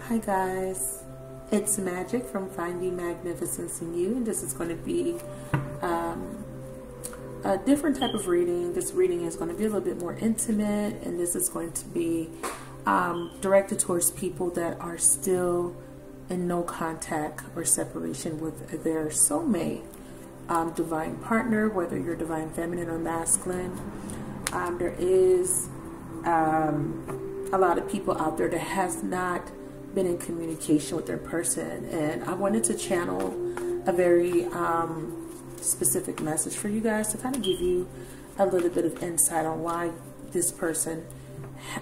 Hi guys, it's Magic from Finding Magnificence in You, and this is going to be a different type of reading. This reading is going to be a little bit more intimate, and this is going to be directed towards people that are still in no contact or separation with their soulmate, divine partner, whether you're divine feminine or masculine. There is a lot of people out there that has not been in communication with their person, and I wanted to channel a very specific message for you guys to kind of give you a little bit of insight on why this person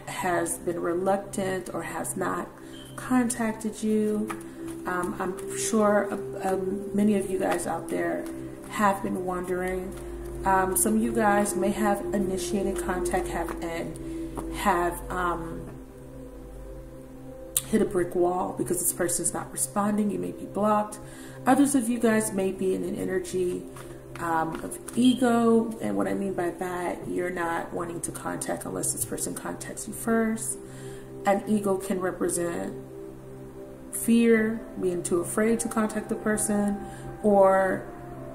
has been reluctant or has not contacted you. I'm sure many of you guys out there have been wondering. Some of you guys may have initiated contact, have hit a brick wall because this person's not responding. You may be blocked. Others of you guys may be in an energy of ego, and what I mean by that, you're not wanting to contact unless this person contacts you first. An ego can represent fear, being too afraid to contact the person, or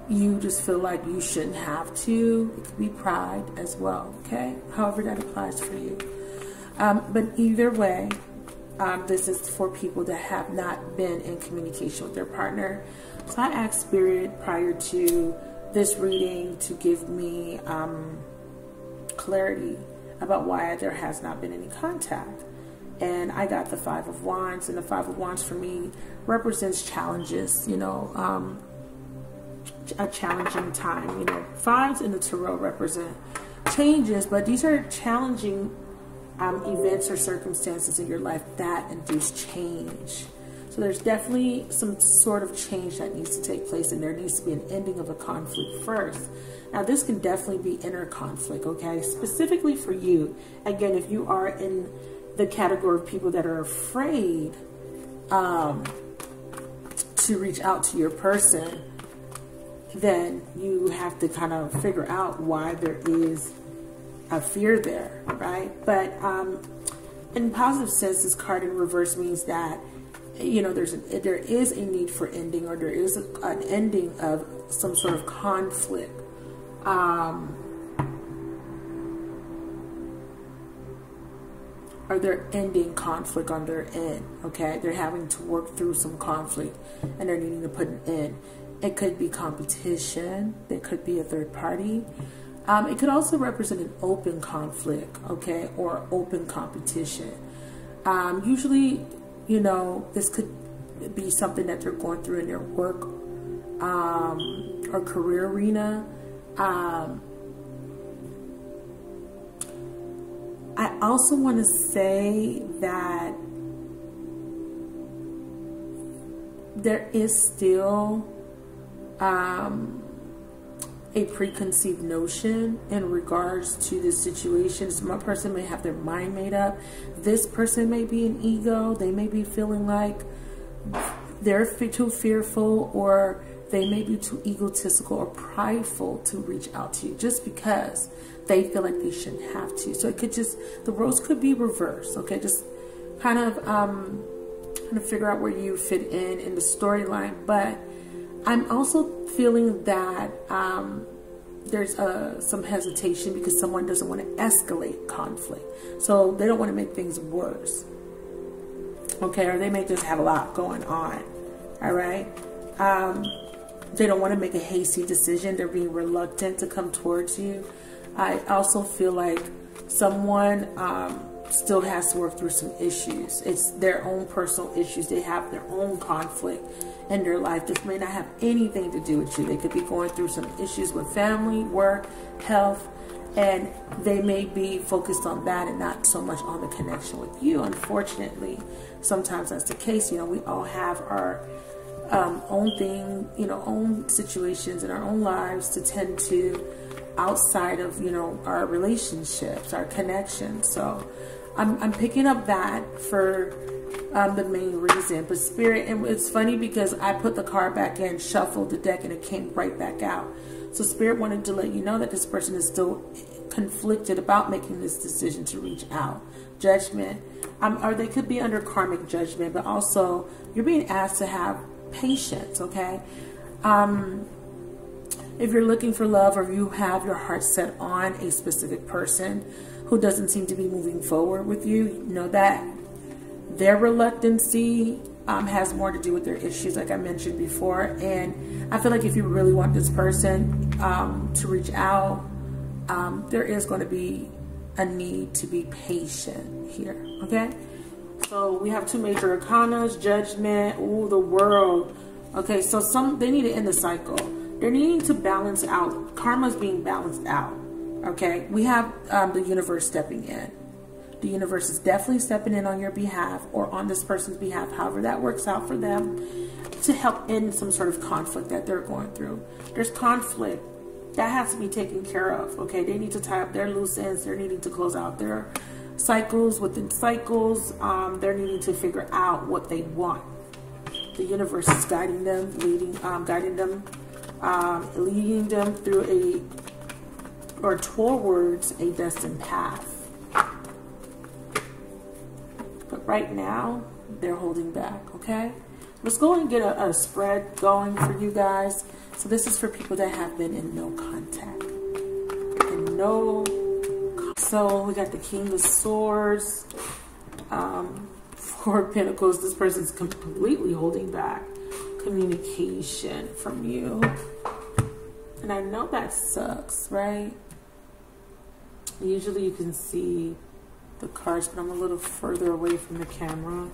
you just feel like you shouldn't have to. It could be pride as well, okay? However that applies for you. But either way, this is for people that have not been in communication with their partner. So I asked Spirit prior to this reading to give me clarity about why there has not been any contact. And I got the Five of Wands, and the Five of Wands for me represents challenges, you know, a challenging time. You know, fives in the tarot represent changes, but these are challenging events or circumstances in your life that induce change. So there's definitely some sort of change that needs to take place, and there needs to be an ending of a conflict first. Now this can definitely be inner conflict, okay? Specifically for you, again, if you are in the category of people that are afraid to reach out to your person, then you have to kind of figure out why there is a fear there, right? But in positive sense, this card in reverse means that, you know, there is a need for ending, or there is an ending of some sort of conflict. Or they're ending conflict on their end, okay? They're having to work through some conflict, and they're needing to put an end. It could be competition. There could be a third party. It could also represent an open conflict, okay, or open competition. Usually, you know, this could be something that they're going through in their work or career arena. I also want to say that there is still a preconceived notion in regards to this situation. One person may have their mind made up. This person may be an ego. They may be feeling like they're too fearful, or they may be too egotistical or prideful to reach out to you just because they feel like they shouldn't have to. So it could just, the roles could be reversed, okay? Just kind of figure out where you fit in the storyline. But I'm also feeling that there's some hesitation because someone doesn't want to escalate conflict. So they don't want to make things worse, okay? Or they may just have a lot going on, all right? They don't want to make a hasty decision. They're being reluctant to come towards you. I also feel like someone still has to work through some issues. It's their own personal issues. They have their own conflict in their life. This may not have anything to do with you. They could be going through some issues with family, work, health, and they may be focused on that and not so much on the connection with you. Unfortunately, sometimes that's the case. You know, we all have our own thing, you know, own situations in our own lives to tend to outside of, you know, our relationships, our connections. So I'm picking up that for the main reason. But Spirit, and it's funny because I put the card back in, shuffled the deck, and it came right back out. So Spirit wanted to let you know that this person is still conflicted about making this decision to reach out. Judgment. Or they could be under karmic judgment, but also you're being asked to have patience, okay? If you're looking for love, or you have your heart set on a specific person who doesn't seem to be moving forward with you, know that their reluctancy has more to do with their issues, like I mentioned before. And I feel like if you really want this person to reach out, there is going to be a need to be patient here, okay? So we have two major arcanas, Judgment, ooh, the World. Okay, so they need to end the cycle. They're needing to balance out. Karma's being balanced out. Okay, we have the universe stepping in. The universe is definitely stepping in on your behalf, or on this person's behalf, however that works out for them, to help end some sort of conflict that they're going through. There's conflict that has to be taken care of. Okay, they need to tie up their loose ends. They're needing to close out their cycles within cycles. They're needing to figure out what they want. The universe is guiding them, leading them through towards a destined path. But right now, they're holding back, okay? Let's go and get a spread going for you guys. So this is for people that have been in no contact. So we got the King of Swords, Four of Pentacles. This person's completely holding back communication from you. And I know that sucks, right? Usually you can see the cards, but I'm a little further away from the camera.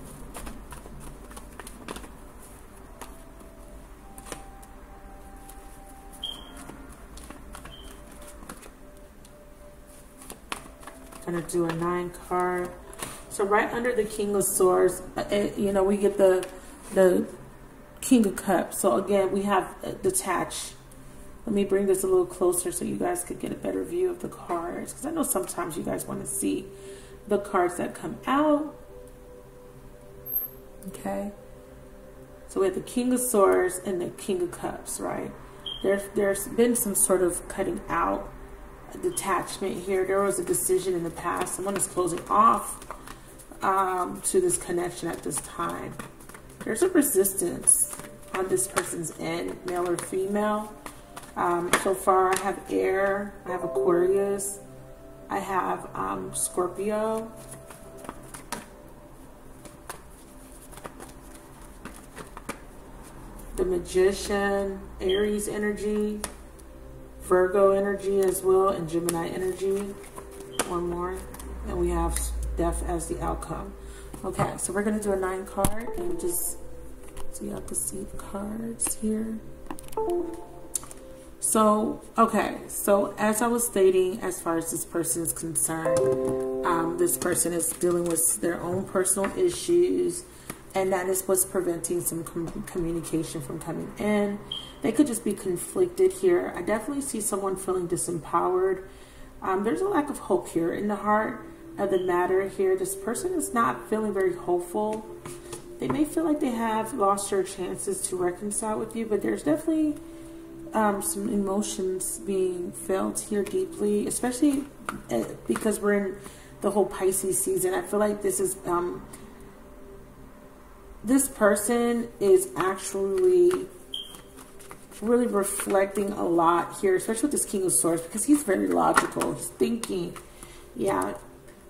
Gonna do a 9 card. So right under the King of Swords, you know, we get the King of Cups. So again, we have detached. Let me bring this a little closer so you guys could get a better view of the cards, because I know sometimes you guys want to see the cards that come out. Okay. So we have the King of Swords and the King of Cups, right? There's been some sort of cutting out, detachment here. There was a decision in the past. Someone is closing off to this connection at this time. There's a resistance on this person's end, male or female. So far I have air, I have Aquarius, I have Scorpio, the Magician, Aries energy, Virgo energy as well, and Gemini energy. One more, and we have Death as the outcome. Okay, so we're going to do a 9 card, and just so y'all can see the cards here. So, okay, so as I was stating, as far as this person is concerned, this person is dealing with their own personal issues, and that is what's preventing some communication from coming in. They could just be conflicted here. I definitely see someone feeling disempowered. There's a lack of hope here in the heart of the matter here. This person is not feeling very hopeful. They may feel like they have lost their chances to reconcile with you, but there's definitely some emotions being felt here deeply, especially because we're in the whole Pisces season. I feel like this is this person is actually really reflecting a lot here, especially with this King of Swords, because he's very logical. He's thinking, yeah,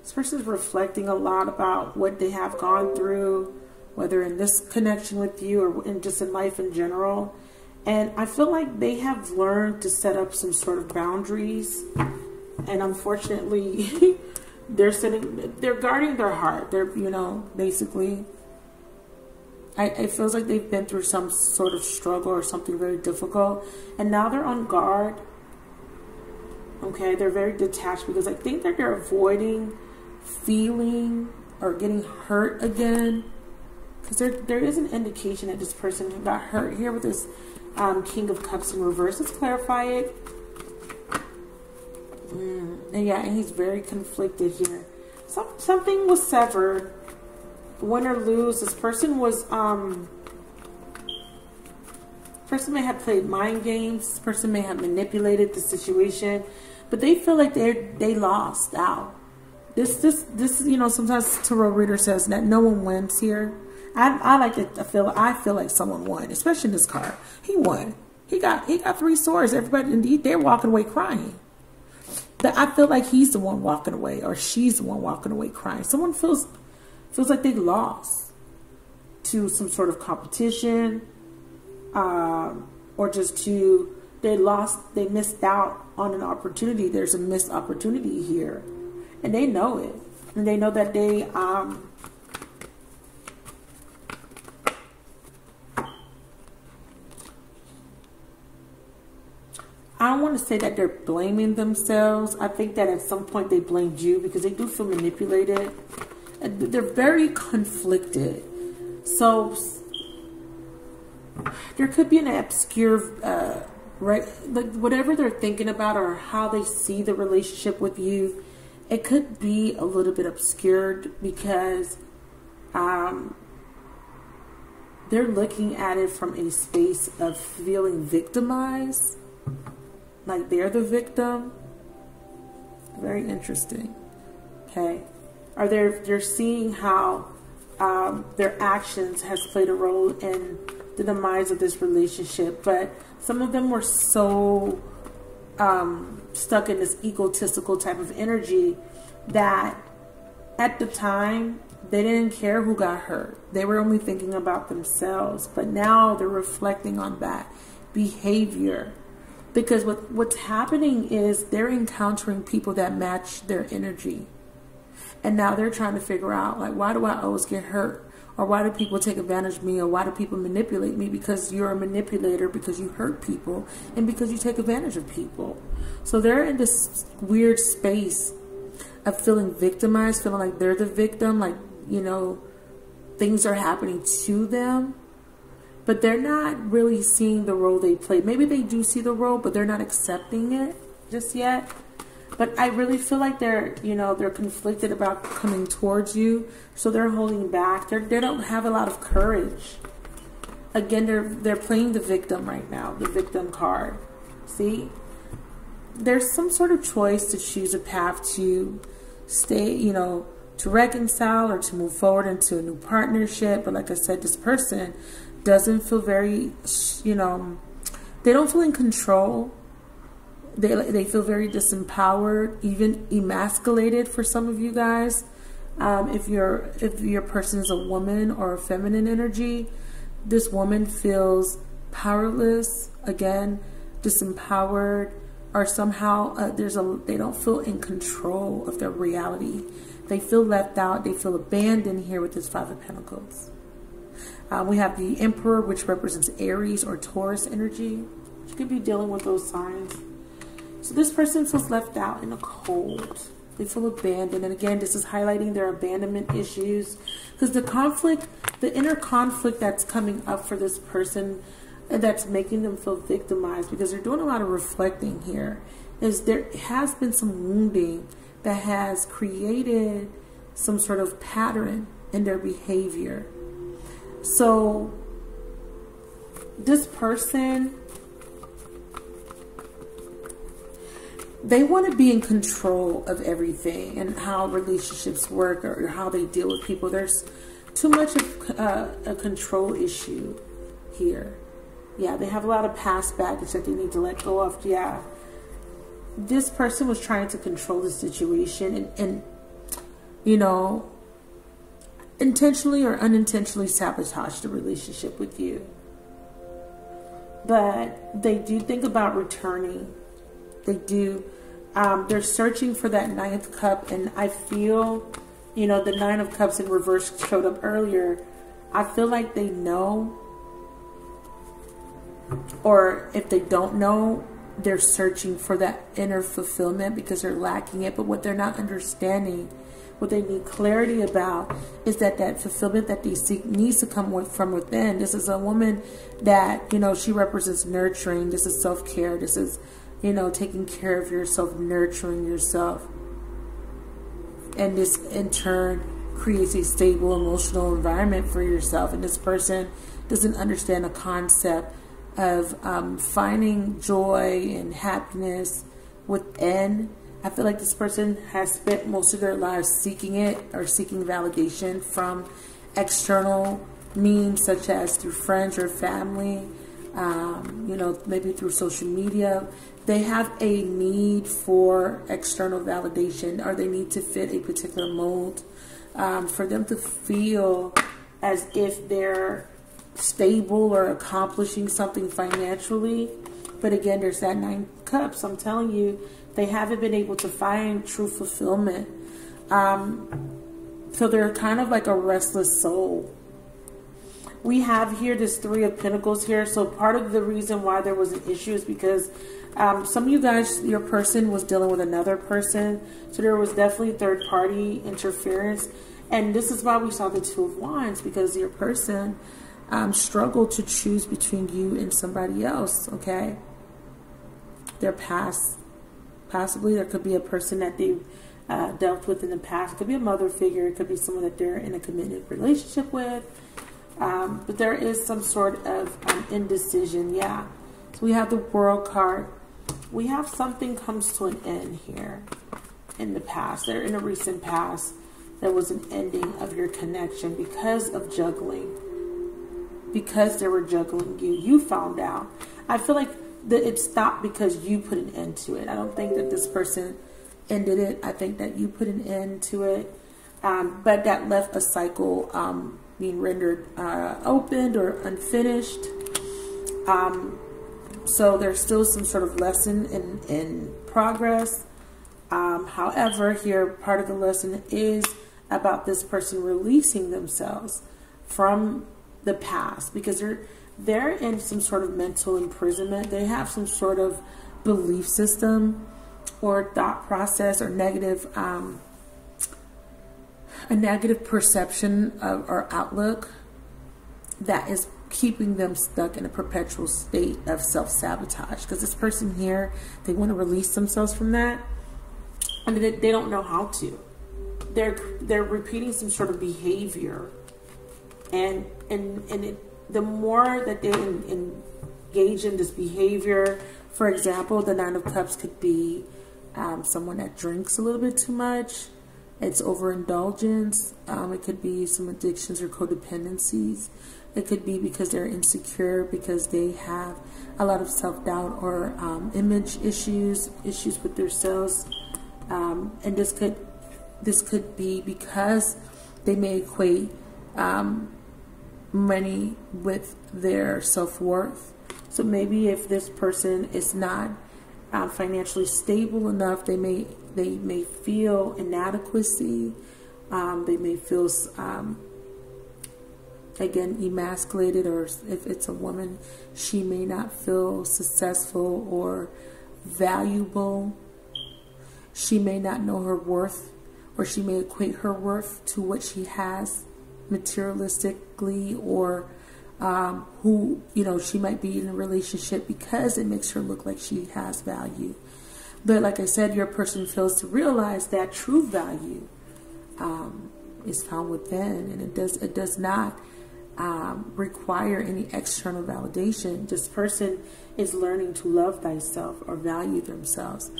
this person is reflecting a lot about what they have gone through, whether in this connection with you or in just in life in general. And I feel like they have learned to set up some sort of boundaries. And unfortunately, they're guarding their heart. They're, you know, basically, it feels like they've been through some sort of struggle or something very difficult. And now they're on guard. Okay, they're very detached because I think that they're avoiding feeling or getting hurt again. Because there is an indication that this person got hurt here with this King of Cups in reverse. Let's clarify it. And yeah, and he's very conflicted here. Something was severed. Win or lose, this person was person may have played mind games. This person may have manipulated the situation, but they feel like they lost out. This, you know, sometimes tarot reader says that no one wins here. I like to feel like someone won, especially in this card. He won. He got 3 swords. Everybody, they're walking away crying. That I feel like he's the one walking away, or she's the one walking away crying. Someone feels like they lost to some sort of competition, or just they missed out on an opportunity. There's a missed opportunity here, and they know it, and they know that they I don't want to say that they're blaming themselves. I think that at some point they blamed you, because they do feel manipulated. They're very conflicted. So there could be an obscure, like whatever they're thinking about or how they see the relationship with you, it could be a little bit obscured, because they're looking at it from a space of feeling victimized. Like they're the victim. Very interesting. Okay. Or they're seeing how their actions has played a role in the demise of this relationship. But some of them were so stuck in this egotistical type of energy that at the time they didn't care who got hurt. They were only thinking about themselves. But now they're reflecting on that behavior. Because what's happening is they're encountering people that match their energy. And now they're trying to figure out, like, why do I always get hurt? Or why do people take advantage of me? Or why do people manipulate me? Because you're a manipulator, because you hurt people, and because you take advantage of people. So they're in this weird space of feeling victimized, feeling like they're the victim, like, you know, things are happening to them. But they're not really seeing the role they play. Maybe they do see the role, but they're not accepting it just yet. But I really feel like they're conflicted about coming towards you. So they're holding back. They don't have a lot of courage. Again, they're playing the victim right now, the victim card. See? There's some sort of choice to choose a path to stay, you know, to reconcile or to move forward into a new partnership. But like I said, this person doesn't feel very, you know, they don't feel in control. They feel very disempowered, even emasculated for some of you guys. If your person is a woman or a feminine energy, this woman feels powerless, again, disempowered, or somehow they don't feel in control of their reality. They feel left out. They feel abandoned here with this 5 of Pentacles. We have the Emperor, which represents Aries or Taurus energy. You could be dealing with those signs. So this person feels left out in the cold. They feel abandoned. And again, this is highlighting their abandonment issues. Because the conflict, the inner conflict that's coming up for this person, and that's making them feel victimized, because they're doing a lot of reflecting here, is there has been some wounding that has created some sort of pattern in their behavior. So this person, they want to be in control of everything and how relationships work or how they deal with people. There's too much of a control issue here. Yeah, they have a lot of past baggage that they need to let go of. Yeah, this person was trying to control the situation and you know, intentionally or unintentionally sabotage the relationship with you. But they do think about returning. They do. They're searching for that 9th cup, and I feel, you know, the 9 of cups in reverse showed up earlier. I feel like they know, or if they don't know, they're searching for that inner fulfillment because they're lacking it. But what they're not understanding, what they need clarity about, is that that fulfillment that they seek needs to come from within. This is a woman that, you know, she represents nurturing. This is self-care. This is, you know, taking care of yourself, nurturing yourself. And this, in turn, creates a stable emotional environment for yourself. And this person doesn't understand the concept of finding joy and happiness within. I feel like this person has spent most of their lives seeking it, or seeking validation from external means, such as through friends or family, you know, maybe through social media. They have a need for external validation, or they need to fit a particular mold for them to feel as if they're stable or accomplishing something financially. But again, there's that 9 of Cups. I'm telling you, they haven't been able to find true fulfillment. So they're kind of like a restless soul. We have here this 3 of Pentacles here. So part of the reason why there was an issue is because some of you guys, your person was dealing with another person. So there was definitely third party interference. And this is why we saw the 2 of Wands, because your person struggled to choose between you and somebody else, okay? Their past. Possibly there could be a person that they dealt with in the past. It could be a mother figure. It could be someone that they're in a committed relationship with. But there is some sort of indecision, yeah. So we have the World card. We have something comes to an end here in the past. They're in a recent past. There was an ending of your connection because of juggling. Because they were juggling you. You found out. I feel like that it stopped because you put an end to it. I don't think that this person ended it. I think that you put an end to it. But that left a cycle being rendered opened or unfinished. So there's still some sort of lesson in progress. However, here part of the lesson is about this person releasing themselves from the past, because they're in some sort of mental imprisonment. They have some sort of belief system or thought process or negative a negative perception or outlook that is keeping them stuck in a perpetual state of self-sabotage. Because this person here, they want to release themselves from that, and they don't know how to. They're repeating some sort of behavior, and the more that they engage in this behavior, for example, the 9 of Cups could be someone that drinks a little bit too much. It's overindulgence. It could be some addictions or codependencies. It could be because they're insecure, because they have a lot of self-doubt or image issues with themselves. And this could be because they may equate money with their self-worth. So maybe if this person is not financially stable enough, they may feel inadequacy. They may feel again emasculated, or if it's a woman, she may not feel successful or valuable. She may not know her worth, or she may equate her worth to what she has materialistically, or who, you know, she might be in a relationship because it makes her look like she has value. But like I said, your person fails to realize that true value is found within, and it does not require any external validation. This person is learning to love thyself or value themselves.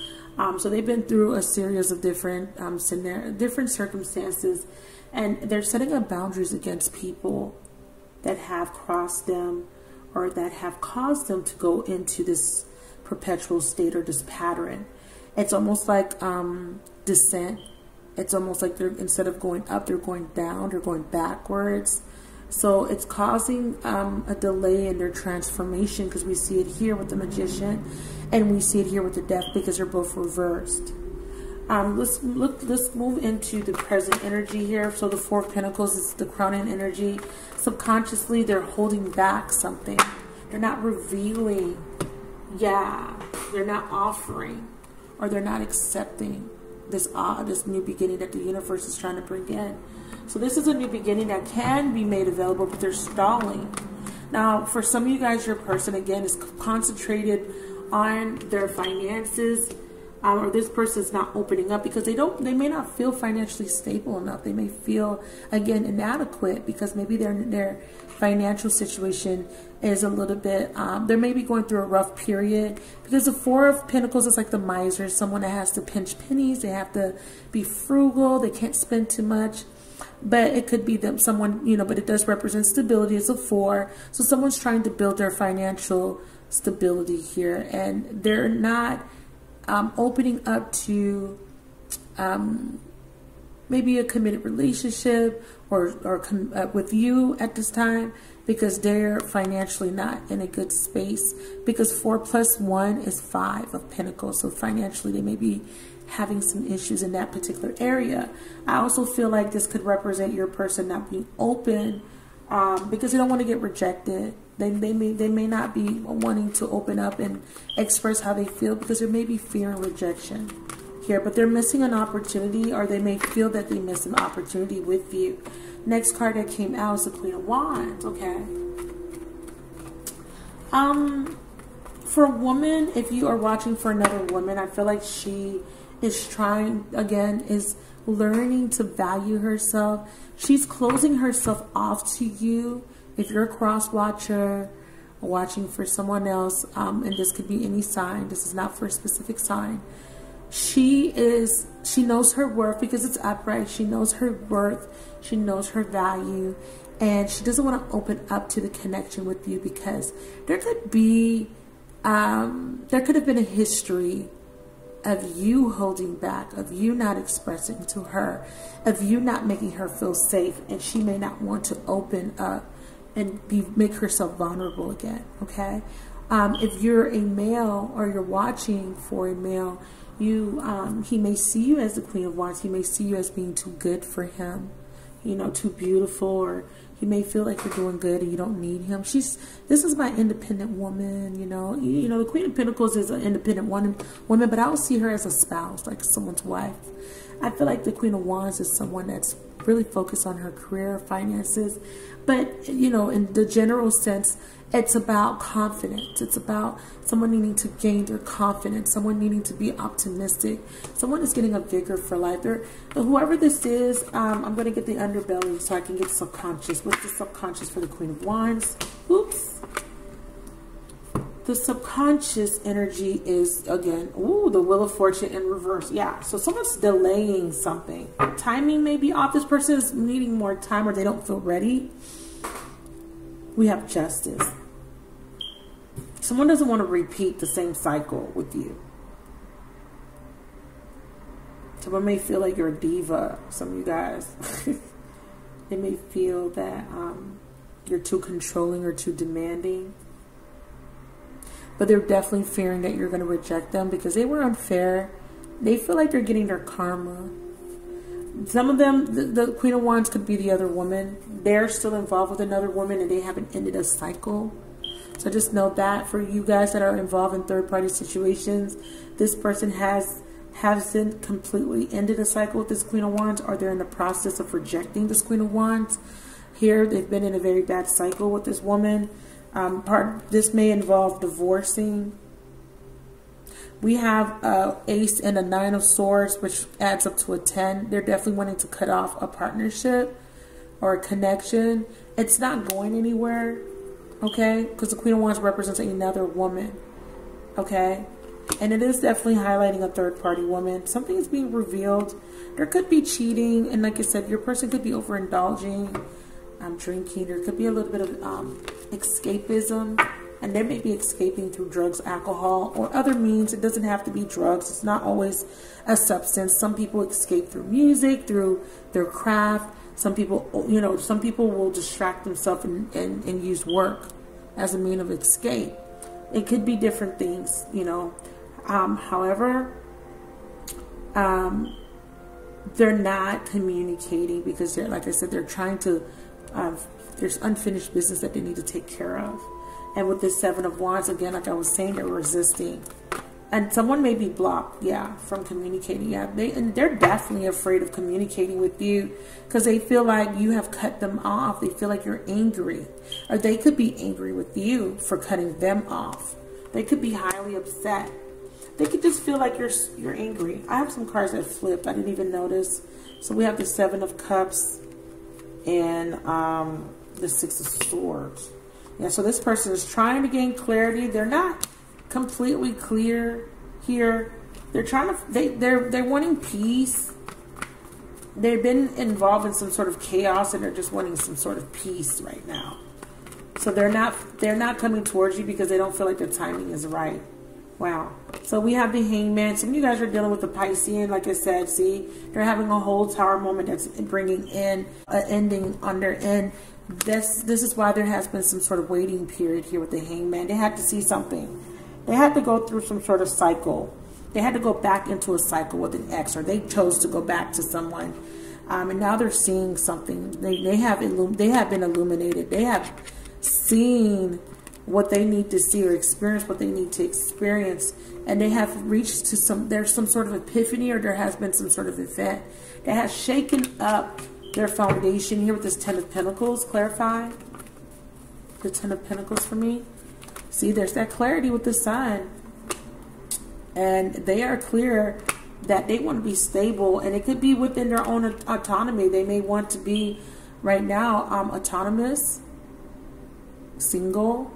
So they've been through a series of different different circumstances, and they're setting up boundaries against people that have crossed them or that have caused them to go into this perpetual state or this pattern. It's almost like descent. It's almost like they're, instead of going up, they're going down, they're going backwards. So it's causing a delay in their transformation, because we see it here with the Magician and we see it here with the Death, because they're both reversed. Let's move into the present energy here. So the 4 of Pentacles is the crowning energy. Subconsciously, they're holding back something. They're not revealing. Yeah, they're not offering, or they're not accepting this new beginning that the universe is trying to bring in. So this is a new beginning that can be made available, but they're stalling. Now, for some of you guys, your person, again, is concentrated on their finances, or this person's not opening up because they may not feel financially stable enough. They may feel, again, inadequate because maybe their financial situation is a little bit, they may be going through a rough period, because the Four of Pentacles is like the miser, someone that has to pinch pennies. They have to be frugal. They can't spend too much. But it could be them, someone, you know, but it does represent stability. It's a 4. So someone's trying to build their financial stability here, and they're not opening up to maybe a committed relationship or with you at this time, because they're financially not in a good space, because 4 + 1 is 5 of Pentacles. So financially they may be having some issues in that particular area. I also feel like this could represent your person not being open because they don't want to get rejected. They may not be wanting to open up and express how they feel because there may be fear and rejection here, but they're missing an opportunity, or they may feel that they missed an opportunity with you. Next card that came out is the Queen of Wands. Okay. For a woman, if you are watching for another woman, I feel like she is trying, again, is learning to value herself. She's closing herself off to you. If you're a cross watcher, watching for someone else, and this could be any sign, this is not for a specific sign. She knows her worth because it's upright. She knows her worth. She knows her value, and she doesn't want to open up to the connection with you because there could be, there could have been a history of you holding back, of you not expressing to her, of you not making her feel safe, and she may not want to open up and make herself vulnerable again. Okay. If you're a male or you're watching for a male, he may see you as the Queen of Wands. He may see you as being too good for him, you know, too beautiful, or he may feel like you're doing good and you don't need him. This is my independent woman, you know. The Queen of Pentacles is an independent woman, but I don't see her as a spouse, like someone's wife. I feel like the Queen of Wands is someone that's really focused on her career, finances. But, you know, in the general sense, it's about confidence. It's about someone needing to gain their confidence, someone needing to be optimistic, someone is getting a vigor for life. Whoever this is, I'm going to get the underbelly so I can get subconscious. What's the subconscious for the Queen of Wands? Oops. The subconscious energy is, again, ooh, the Wheel of Fortune in reverse. Yeah, so someone's delaying something. Timing may be off. This person is needing more time, or they don't feel ready. We have Justice. Someone doesn't want to repeat the same cycle with you. Someone may feel like you're a diva. Some of you guys. They may feel that you're too controlling or too demanding. But they're definitely fearing that you're going to reject them because they were unfair. They feel like they're getting their karma. Some of them, the Queen of Wands could be the other woman. They're still involved with another woman and they haven't ended a cycle. So just know that for you guys that are involved in third-party situations, this person hasn't completely ended a cycle with this Queen of Wands, or they're in the process of rejecting this Queen of Wands. Here, they've been in a very bad cycle with this woman. This may involve divorcing. We have Ace and a 9 of Swords, which adds up to a 10. They're definitely wanting to cut off a partnership or a connection. It's not going anywhere, okay? Because the Queen of Wands represents another woman, okay? And it is definitely highlighting a third-party woman. Something is being revealed. There could be cheating, and like I said, your person could be overindulging. Drinking. There could be a little bit of escapism, and they may be escaping through drugs, alcohol, or other means. It doesn't have to be drugs. It's not always a substance. Some people escape through music, through their craft. Some people, you know, some people will distract themselves and use work as a means of escape. It could be different things, you know. However, they're not communicating because they're, like I said, they're trying to there's unfinished business that they need to take care of. And with this 7 of Wands, again, like I was saying, they're resisting. And someone may be blocked, yeah, from communicating. Yeah, they're definitely afraid of communicating with you because they feel like you have cut them off. They feel like you're angry. Or they could be angry with you for cutting them off. They could be highly upset. They could just feel like you're angry. I have some cards that flipped. I didn't even notice. So we have the Seven of Cups and the Six of Swords. Yeah, so this person is trying to gain clarity. They're not completely clear here. They're trying to, they're wanting peace. They've been involved in some sort of chaos and they're just wanting some sort of peace right now. So they're not coming towards you because they don't feel like the timing is right. Wow. So we have the Hangman. Some of you guys are dealing with the Piscean, like I said. See, they're having a whole Tower moment that's bringing in an ending on their end. This is why there has been some sort of waiting period here with the Hangman. They had to see something. They had to go through some sort of cycle. They had to go back into a cycle with an ex, or they chose to go back to someone. And now they're seeing something. They have been illuminated. They have seen what they need to see or experience what they need to experience, and they have reached to there's some sort of epiphany, or there has been some sort of event that has shaken up their foundation here with this Ten of Pentacles. Clarify the Ten of Pentacles for me. See, there's that clarity with the Sun, and they are clear that they want to be stable, and it could be within their own autonomy. They may want to be right now autonomous, single.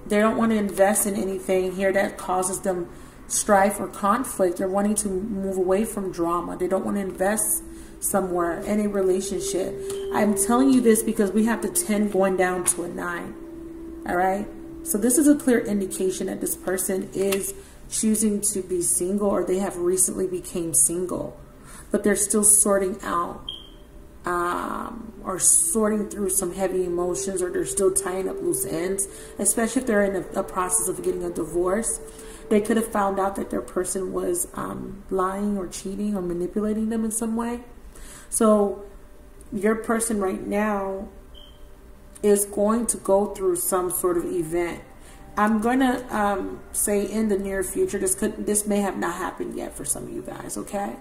They don't want to invest in anything here that causes them strife or conflict. They're wanting to move away from drama. They don't want to invest somewhere in a relationship. I'm telling you this because we have the 10 going down to a 9. All right. So this is a clear indication that this person is choosing to be single, or they have recently became single, but they're still sorting out or sorting through some heavy emotions, or they're still tying up loose ends, especially if they're in a process of getting a divorce. They could have found out that their person was lying or cheating or manipulating them in some way. So your person right now is going to go through some sort of event. I'm going to say in the near future. This may have not happened yet for some of you guys, okay?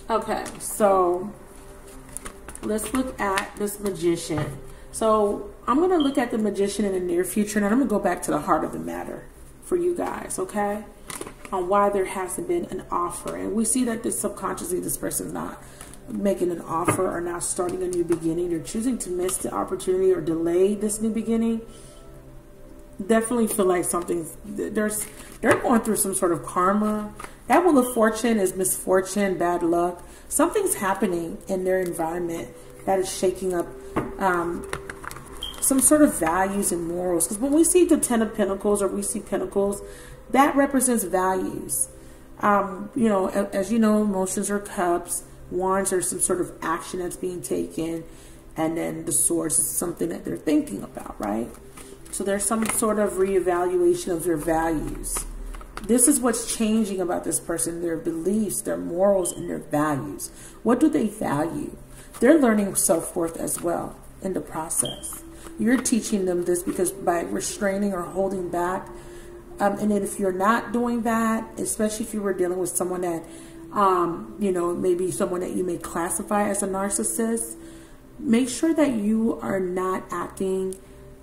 Okay, so let's look at this Magician. So I'm going to look at the Magician in the near future, and then I'm going to go back to the heart of the matter for you guys, okay? On why there hasn't been an offer. And we see that subconsciously this person's not making an offer or not starting a new beginning. They're choosing to miss the opportunity or delay this new beginning. Definitely feel like they're going through some sort of karma. That Wheel of Fortune is misfortune, bad luck. Something's happening in their environment that is shaking up some sort of values and morals. Because when we see the Ten of Pentacles, or we see Pentacles, that represents values. You know, as you know, emotions are cups. Wands are some sort of action that's being taken. And then the Swords is something that they're thinking about, right? So there's some sort of reevaluation of their values. This is what's changing about this person, their beliefs, their morals, and their values. What do they value? They're learning self-worth as well in the process. You're teaching them this because by restraining or holding back, and then if you're not doing that, especially if you were dealing with someone that, you know, maybe someone that you may classify as a narcissist, make sure that you are not acting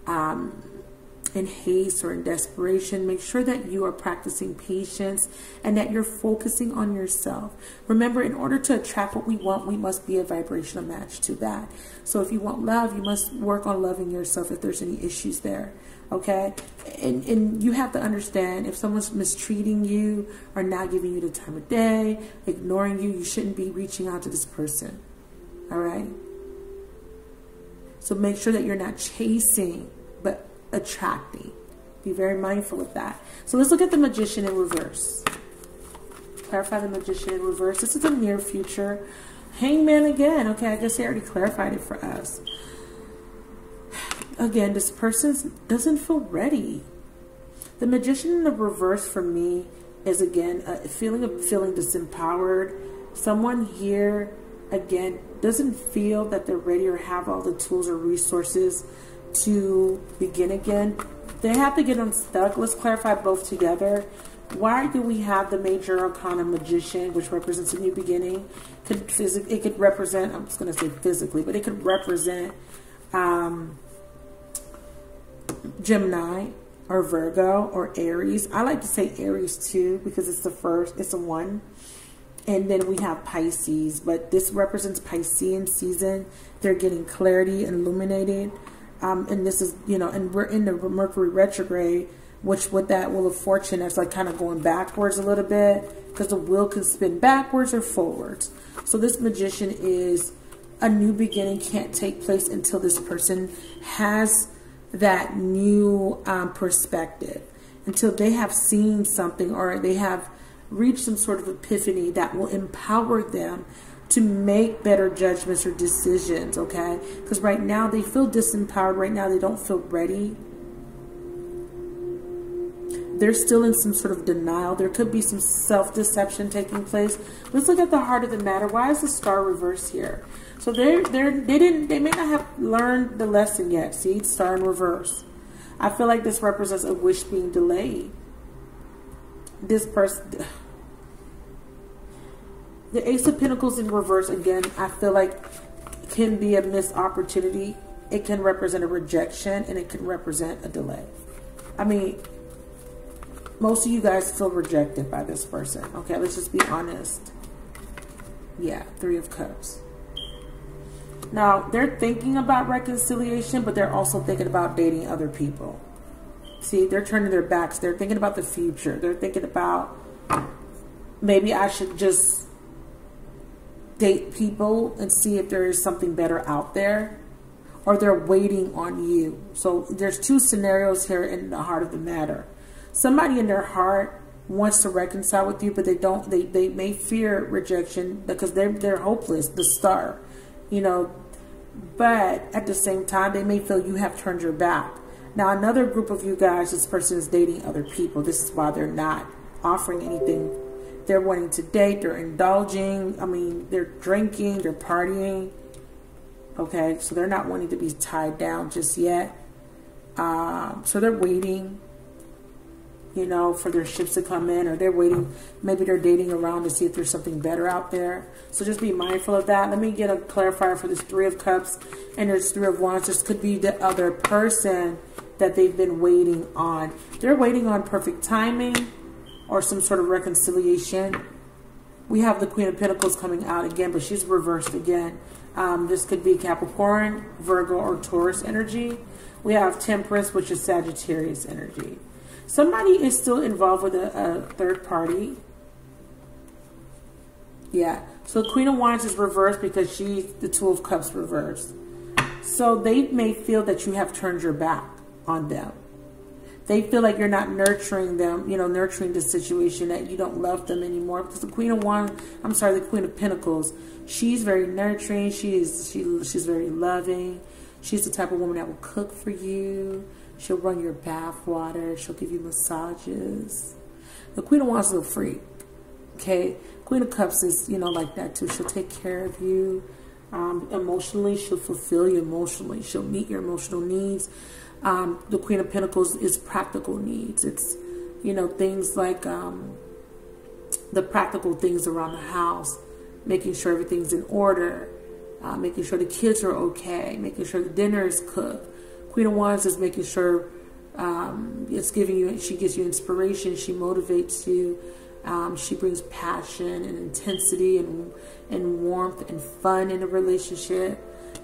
in haste or in desperation. Make sure that you are practicing patience and that you're focusing on yourself. Remember, in order to attract what we want, we must be a vibrational match to that. So if you want love, you must work on loving yourself if there's any issues there. Okay? And you have to understand, if someone's mistreating you or not giving you the time of day, ignoring you, you shouldn't be reaching out to this person. All right? So make sure that you're not chasing, but attracting. Be very mindful of that. So let's look at the Magician in reverse. Clarify the Magician in reverse. This is the near future. Hangman again. Okay, I guess they already clarified it for us. Again, this person doesn't feel ready. The Magician in the reverse for me is, again, a feeling disempowered. Someone here, again, doesn't feel that they're ready or have all the tools or resources to begin again. They have to get unstuck. Let's clarify both together. Why do we have the Major Arcana Magician, which represents a new beginning? It could represent, I'm just going to say physically, but it could represent Gemini or Virgo or Aries. I like to say Aries too because it's the first, it's a one. And then we have Pisces, but this represents Piscean season. They're getting clarity and illuminated. And this is, you know, and we're in the Mercury retrograde, which with that Wheel of Fortune, that's like kind of going backwards a little bit because the wheel can spin backwards or forwards. So this Magician is a new beginning can't take place until this person has that new perspective, until they have seen something or they have reached some sort of epiphany that will empower them to make better judgments or decisions, okay? Because right now they feel disempowered. Right now they don't feel ready. They're still in some sort of denial. There could be some self-deception taking place. Let's look at the heart of the matter. Why is the star reversed here? So they may not have learned the lesson yet. See, star in reverse. I feel like this represents a wish being delayed. This person, the Ace of Pentacles in reverse, again, I feel like can be a missed opportunity. It can represent a rejection and it can represent a delay. I mean, most of you guys feel rejected by this person. Okay, let's just be honest. Yeah, Three of Cups. Now, they're thinking about reconciliation, but they're also thinking about dating other people. See, they're turning their backs. They're thinking about the future. They're thinking about, maybe I should just date people and see if there is something better out there. Or they're waiting on you. So there's two scenarios here in the heart of the matter. Somebody in their heart wants to reconcile with you, but they don't. They may fear rejection because they're hopeless. The star, you know. But at the same time, they may feel you have turned your back. Now, another group of you guys, this person is dating other people. This is why they're not offering anything. They're wanting to date. They're indulging. I mean, they're drinking. They're partying. Okay, so they're not wanting to be tied down just yet. So they're waiting, you know, for their ships to come in, or they're waiting. Maybe they're dating around to see if there's something better out there. So just be mindful of that. Let me get a clarifier for this Three of Cups and there's Three of Wands. This could be the other person that they've been waiting on. They're waiting on perfect timing or some sort of reconciliation. We have the Queen of Pentacles coming out again, but she's reversed again. This could be Capricorn, Virgo, or Taurus energy. We have Temperance, which is Sagittarius energy. Somebody is still involved with a third party. Yeah. So the Queen of Wands is reversed because she's the Two of Cups reversed. So they may feel that you have turned your back on them. They feel like you're not nurturing them, you know, nurturing the situation, that you don't love them anymore. Because the Queen of Wands, the Queen of Pentacles, she's very nurturing. She's very loving. She's the type of woman that will cook for you. She'll run your bath water. She'll give you massages. The Queen of Wands is a freak. Okay. Queen of Cups is, you know, like that too. She'll take care of you. Emotionally, she'll fulfill you emotionally. She'll meet your emotional needs. The Queen of Pentacles is practical needs. It's, you know, things like the practical things around the house, making sure everything's in order, making sure the kids are okay, making sure the dinner is cooked. Queen of Wands is making sure she gives you inspiration, she motivates you, she brings passion and intensity and warmth and fun in a relationship.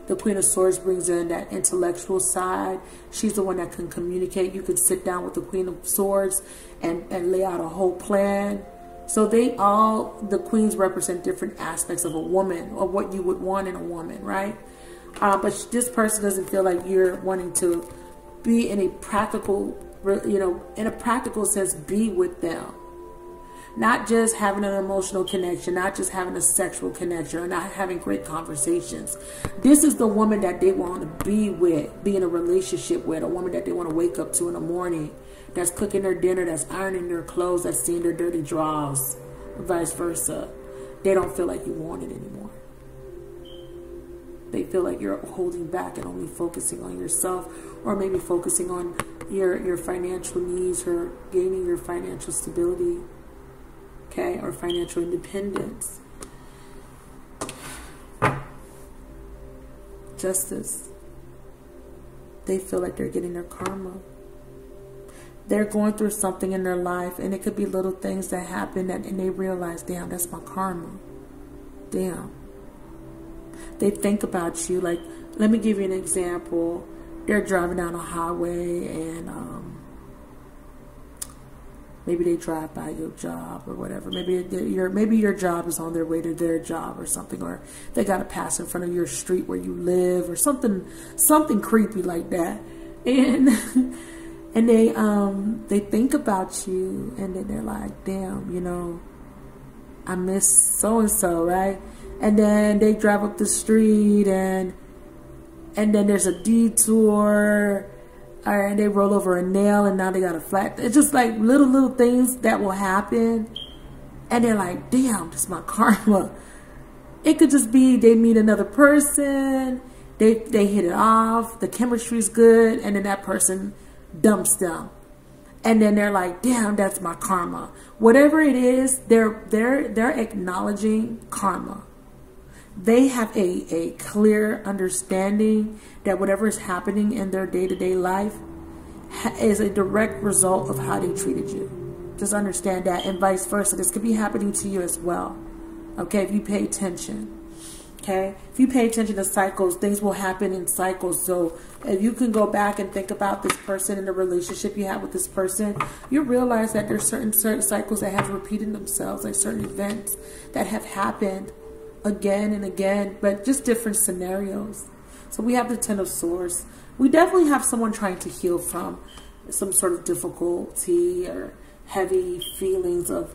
The Queen of Swords brings in that intellectual side. She's the one that can communicate. You could sit down with the Queen of Swords and lay out a whole plan. So the queens represent different aspects of a woman, or what you would want in a woman, right? But this person doesn't feel like you're wanting to be in a practical, you know, in a practical sense, be with them. Not just having an emotional connection, not just having a sexual connection, or not having great conversations. This is the woman that they want to be with, be in a relationship with, a woman that they want to wake up to in the morning, that's cooking their dinner, that's ironing their clothes, that's seeing their dirty drawers, or vice versa. They don't feel like you want it anymore. They feel like you're holding back and only focusing on yourself, or maybe focusing on your financial needs, or gaining your financial stability. Okay, or financial independence. Justice. They feel like they're getting their karma. they're going through something in their life, and it could be little things that happen and they realize, damn, that's my karma. Damn. They think about you. Like, let me give you an example. They're driving down a highway and maybe they drive by your job or whatever. Maybe your job is on their way to their job or something, or they got to pass in front of your street where you live or something creepy like that. And and they think about you, and then they're like, damn, you know, I miss so and so, right? And then they drive up the street, and then there's a detour, and they roll over a nail, and now they got a flat. It's just like little things that will happen, and they're like, damn, this is my karma. It could just be they meet another person, they hit it off, the chemistry's good, and then that person dumps them, and then they're like, damn, that's my karma. Whatever it is, they're acknowledging karma. They have a clear understanding that whatever is happening in their day-to-day life is a direct result of how they treated you. Just understand that, and vice versa. This could be happening to you as well. Okay, if you pay attention. Okay, if you pay attention to cycles, things will happen in cycles. So if you can go back and think about this person and the relationship you have with this person, you realize that there's certain cycles that have repeated themselves, like certain events that have happened again and again, but just different scenarios. So we have the Ten of Swords. We definitely have someone trying to heal from some sort of difficulty or heavy feelings of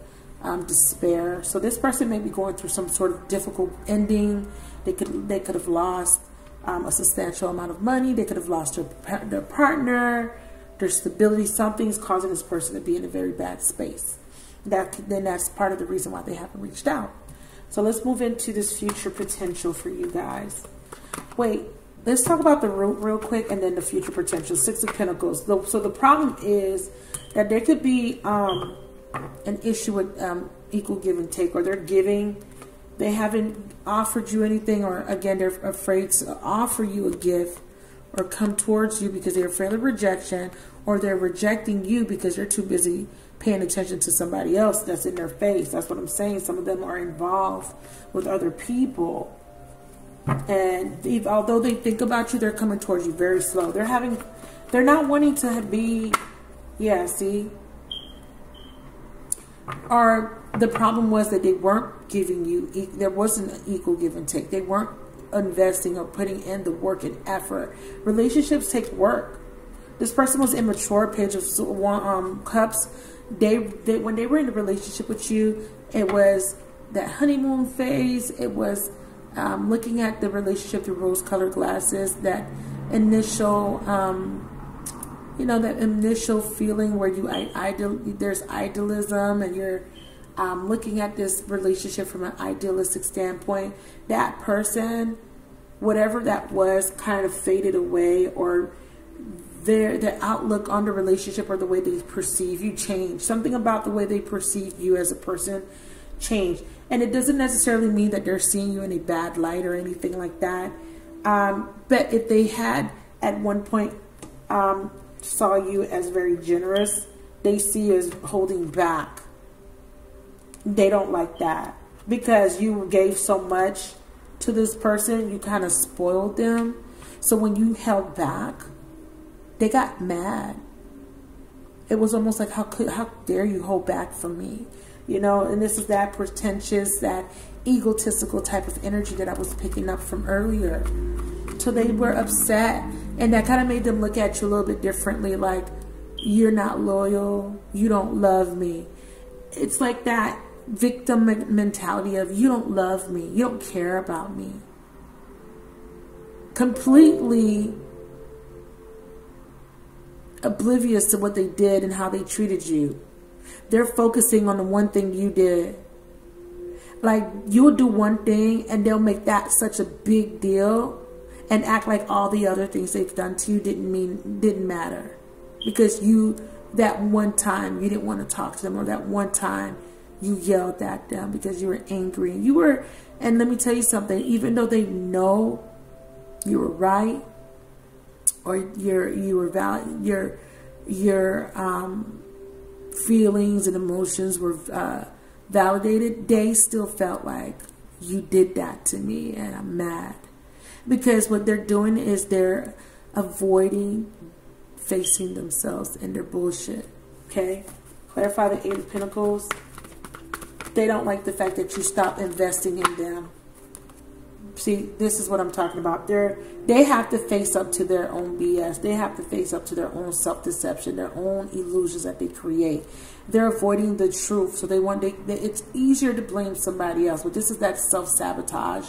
despair. So this person may be going through some sort of difficult ending. They could have lost a substantial amount of money. They could have lost their partner, their stability. Something's causing this person to be in a very bad space. Then that's part of the reason why they haven't reached out. So let's move into this future potential for you guys. Wait, let's talk about the root real quick, and then the future potential. Six of Pentacles. So the problem is that there could be an issue with equal give and take, or they're giving, they haven't offered you anything, or again, they're afraid to offer you a gift or come towards you because they're afraid of rejection, or they're rejecting you because they're too busy paying attention to somebody else that's in their face. That's what I'm saying. Some of them are involved with other people, and although they think about you, they're coming towards you very slow. They're not wanting to be, yeah, see. Or the problem was that they weren't giving you, there wasn't an equal give and take. They weren't investing or putting in the work and effort. Relationships take work. This person was immature. Page of Cups. They when they were in a relationship with you, it was that honeymoon phase. It was looking at the relationship through rose-colored glasses. That initial, you know, that initial feeling where there's idealism, and you're looking at this relationship from an idealistic standpoint. That person, whatever that was, kind of faded away, or their outlook on the relationship, or the way they perceive you, changed. Something about the way they perceive you as a person changed. And it doesn't necessarily mean that they're seeing you in a bad light or anything like that. But if they had at one point saw you as very generous, they see you as holding back. They don't like that, because you gave so much to this person. You kind of spoiled them. So when you held back, they got mad. It was almost like, how dare you hold back from me? You know, and this is that pretentious, that egotistical type of energy that I was picking up from earlier. So they were upset, and that kind of made them look at you a little bit differently, like, you're not loyal, you don't love me. It's like that victim mentality of, you don't love me, you don't care about me. Completely oblivious to what they did and how they treated you. They're focusing on the one thing you did. Like, you'll do one thing and they'll make that such a big deal and act like all the other things they've done to you didn't matter, because that one time you didn't want to talk to them, or that one time you yelled at them because you were angry. And let me tell you something, even though they know you were right, or you're your feelings and emotions were validated, they still felt like you did that to me and I'm mad. Because what they're doing is they're avoiding facing themselves and their bullshit. Okay? Clarify the Eight of Pentacles. They don't like the fact that you stop investing in them. See, this is what I'm talking about. They have to face up to their own BS. They have to face up to their own self-deception, their own illusions that they create. They're avoiding the truth. So it's easier to blame somebody else. But this is that self-sabotage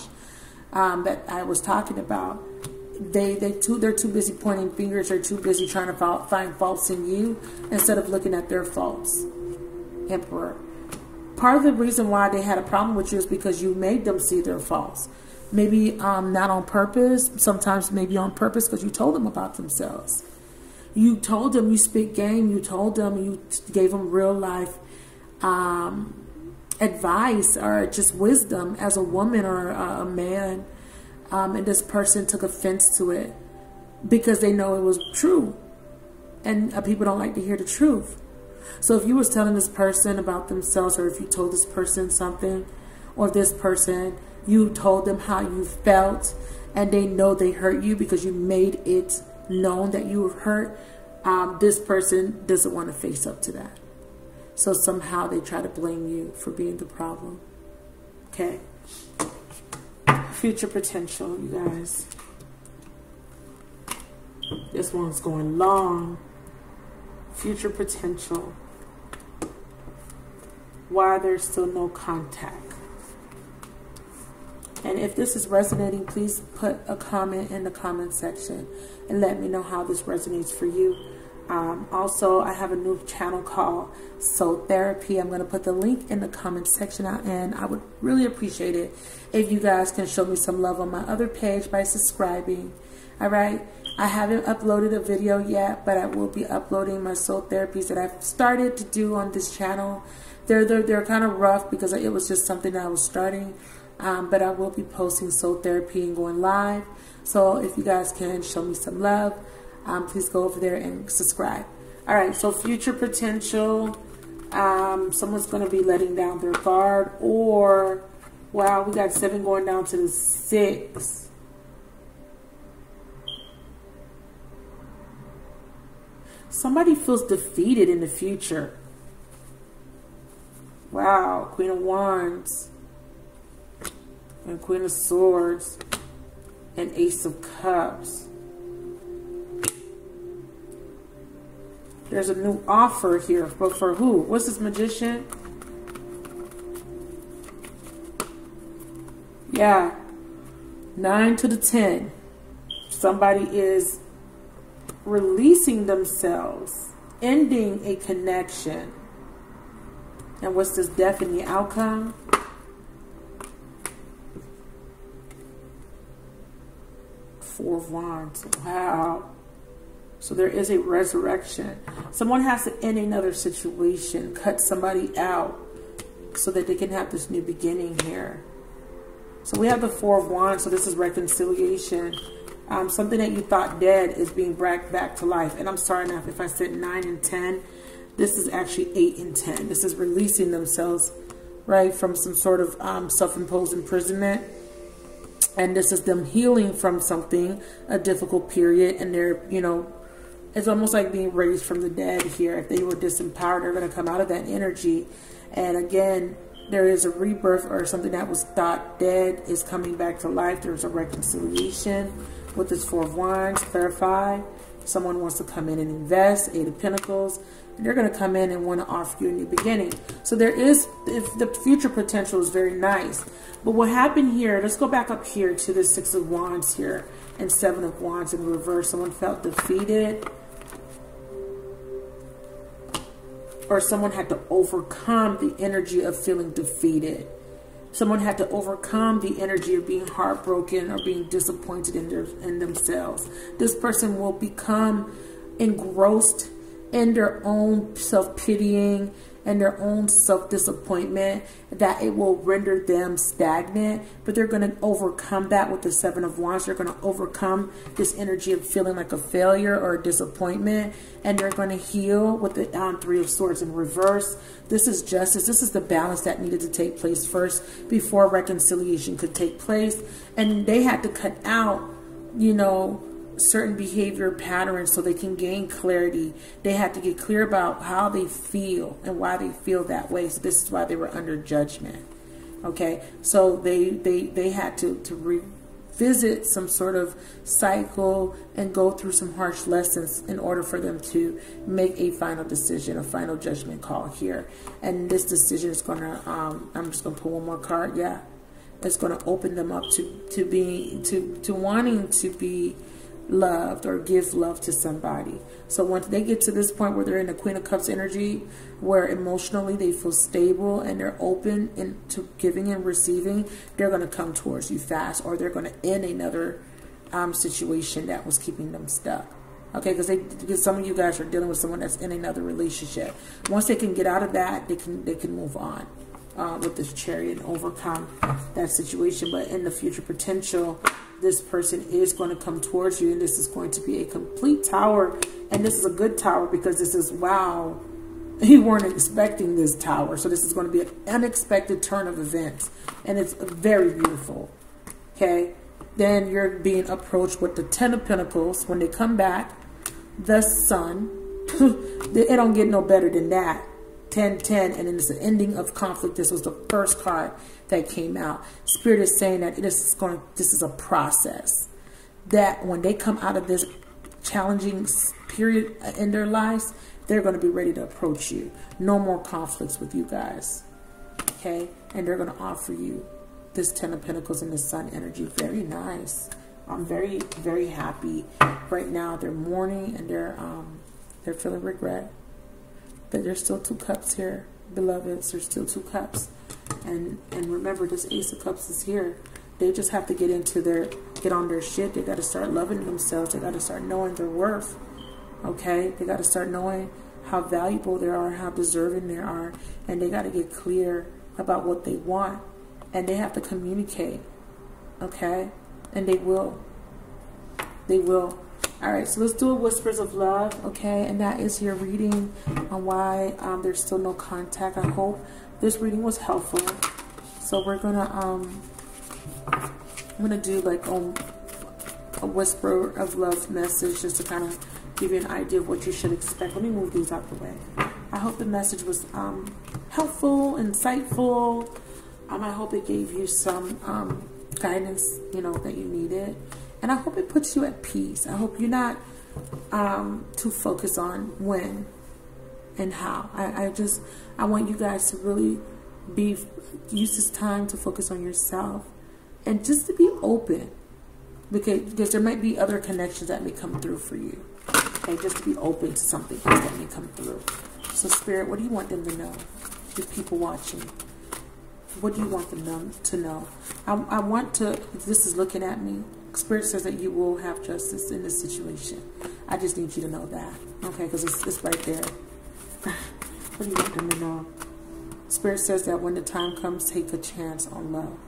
that I was talking about. They're too busy pointing fingers. They're too busy trying to find faults in you instead of looking at their faults. Emperor. Part of the reason why they had a problem with you is because you made them see their faults. Maybe not on purpose. Sometimes maybe on purpose because you told them about themselves. You told them, you spit game. You told them, you gave them real life advice or just wisdom as a woman or a man. And this person took offense to it because they know it was true. And people don't like to hear the truth. So if you was telling this person about themselves, or if you told this person something, or this person, you told them how you felt, and they know they hurt you because you made it known that you were hurt, this person doesn't want to face up to that. So somehow they try to blame you for being the problem. Okay. Future potential, you guys. This one's going long. Future potential. Why there's still no contact. And if this is resonating, please put a comment in the comment section and let me know how this resonates for you. Also, I have a new channel called Soul Therapy. I'm going to put the link in the comment section, and I would really appreciate it if you guys can show me some love on my other page by subscribing. All right. I haven't uploaded a video yet, but I will be uploading my soul therapies that I've started to do on this channel. They're kind of rough because it was just something that I was starting. But I will be posting soul therapy and going live. So if you guys can show me some love, please go over there and subscribe. All right, so future potential. Someone's going to be letting down their guard, or, wow, we got 7 going down to the 6. Somebody feels defeated in the future. Wow, Queen of Wands. And Queen of Swords. And Ace of Cups. There's a new offer here. But for who? What's this Magician? Yeah. 9 to the 10. Somebody is releasing themselves. Ending a connection. And what's this death in the outcome? Four of Wands. Wow. So there is a resurrection. Someone has to end another situation, cut somebody out so that they can have this new beginning here. So we have the Four of Wands. So this is reconciliation. Something that you thought dead is being brought back to life. And I'm sorry now if I said 9 and 10. This is actually 8 and 10. This is releasing themselves, right, from some sort of self-imposed imprisonment. And this is them healing from something, a difficult period. And they're, you know, it's almost like being raised from the dead here. If they were disempowered, they're going to come out of that energy. And again, there is a rebirth, or something that was thought dead is coming back to life. There's a reconciliation with this Four of Wands. Clarify. Someone wants to come in and invest. 8 of Pentacles. And they're going to come in and want to offer you a new beginning. So there is, if the future potential is very nice. But what happened here, let's go back up here to the 6 of Wands here and 7 of Wands in reverse. Someone felt defeated. Or someone had to overcome the energy of feeling defeated. Someone had to overcome the energy of being heartbroken or being disappointed in themselves. This person will become engrossed in their own self-pitying and their own self-disappointment, that it will render them stagnant, but they're going to overcome that with the Seven of Wands. They're going to overcome this energy of feeling like a failure or a disappointment, and they're going to heal with the Three of Swords in reverse. This is justice. This is the balance that needed to take place first before reconciliation could take place. And they had to cut out, you know, certain behavior patterns so they can gain clarity. They had to get clear about how they feel and why they feel that way. So this is why they were under judgment. Okay, so they had to revisit some sort of cycle and go through some harsh lessons in order for them to make a final decision, a final judgment call here. And this decision is gonna I'm just gonna pull one more card. Yeah, it's gonna open them up to wanting to be loved or give love to somebody. So once they get to this point where they're in the Queen of Cups energy, where emotionally they feel stable and they're open into giving and receiving, they're going to come towards you fast, or they're going to end another situation that was keeping them stuck. Okay, because some of you guys are dealing with someone that's in another relationship. Once they can get out of that, they can move on with this Chariot and overcome that situation. But in the future potential, this person is going to come towards you, and this is going to be a complete tower. And this is a good tower because this is, wow, you weren't expecting this tower. So this is going to be an unexpected turn of events, and it's very beautiful. Okay, then you're being approached with the Ten of Pentacles. When they come back, the Sun. It don't get no better than that. 10-10, and then it's the ending of conflict. This was the first card that came out. Spirit is saying that this is a process, that when they come out of this challenging period in their lives, they're going to be ready to approach you. No more conflicts with you guys. Okay, and they're going to offer you this Ten of Pentacles and the Sun energy. Very nice. I'm very, very happy right now. They're mourning and they're feeling regret. But there's still 2 cups here, beloveds. There's still 2 cups. And remember, this Ace of Cups is here. They just have to get on their shit. They got to start loving themselves. They got to start knowing their worth. Okay? They got to start knowing how valuable they are, how deserving they are. And they got to get clear about what they want. And they have to communicate. Okay? And they will. They will. All right, so let's do a Whispers of Love, okay? And that is your reading on why there's still no contact. I hope this reading was helpful. So we're gonna I'm gonna do like a Whisper of Love message just to kind of give you an idea of what you should expect. Let me move these out the way. I hope the message was helpful, insightful. I hope it gave you some guidance, you know, that you needed. And I hope it puts you at peace. I hope you're not too focused on when and how. I want you guys to really use this time to focus on yourself and just to be open, because there might be other connections that may come through for you. Okay, just to be open to something else that may come through. So Spirit, what do you want them to know? The people watching, what do you want them to know? I want to, if this is looking at me, Spirit says that you will have justice in this situation. I just need you to know that. Okay, because it's right there. What do you want them to know? Spirit says that when the time comes, take a chance on love.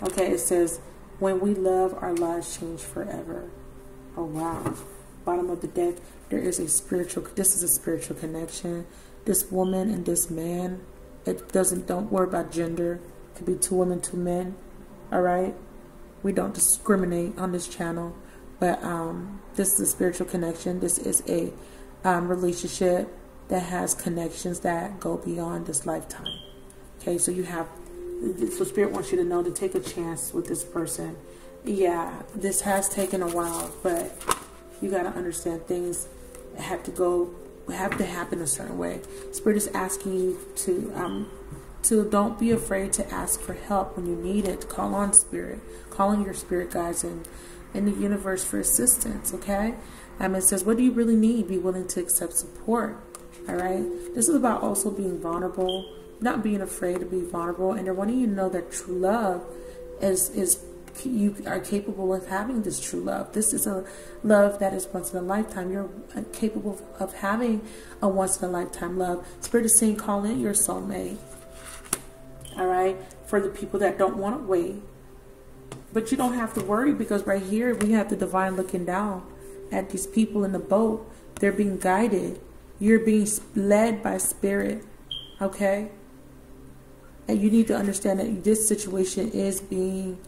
Okay, it says, when we love, our lives change forever. Oh, wow. Bottom of the deck, this is a spiritual connection. This woman and this man, don't worry about gender. It could be 2 women, 2 men. All right? We don't discriminate on this channel, but this is a spiritual connection. This is a relationship that has connections that go beyond this lifetime. Okay, so Spirit wants you to know to take a chance with this person. Yeah, this has taken a while, but you got to understand things have to happen a certain way. Spirit is asking you to don't be afraid to ask for help when you need it. Call on Spirit. Call on your spirit guides and in the universe for assistance, okay? It says, what do you really need? Be willing to accept support, all right? This is about also being vulnerable, not being afraid to be vulnerable, and they're wanting you to know that true love is you are capable of having this true love. This is a love that is once in a lifetime. You're capable of having a once in a lifetime love. Spirit is saying, call in your soulmate. All right. For the people that don't want to wait. But you don't have to worry, because right here we have the divine looking down at these people in the boat. They're being guided. You're being led by spirit. Okay. And you need to understand that this situation is being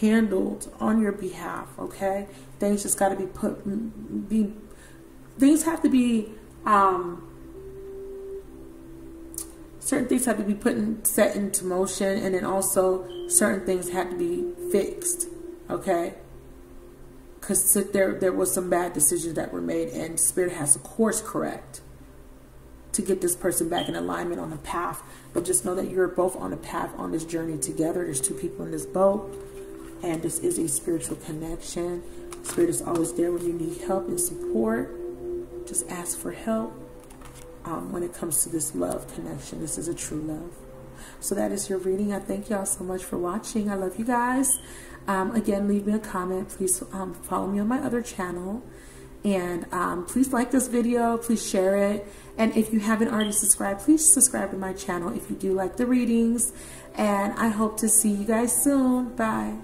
handled on your behalf. Okay. Things just got to be things have to be, certain things have to be set into motion, and then also certain things have to be fixed, okay? Because there was some bad decisions that were made, and Spirit has to course correct to get this person back in alignment on the path. But just know that you're both on the path on this journey together. There's two people in this boat, and this is a spiritual connection. Spirit is always there when you need help and support. Just ask for help. When it comes to this love connection, this is a true love. So that is your reading. I thank y'all so much for watching. I love you guys. Again, leave me a comment. Please follow me on my other channel. And please like this video. Please share it. And if you haven't already subscribed, please subscribe to my channel if you do like the readings. And I hope to see you guys soon. Bye.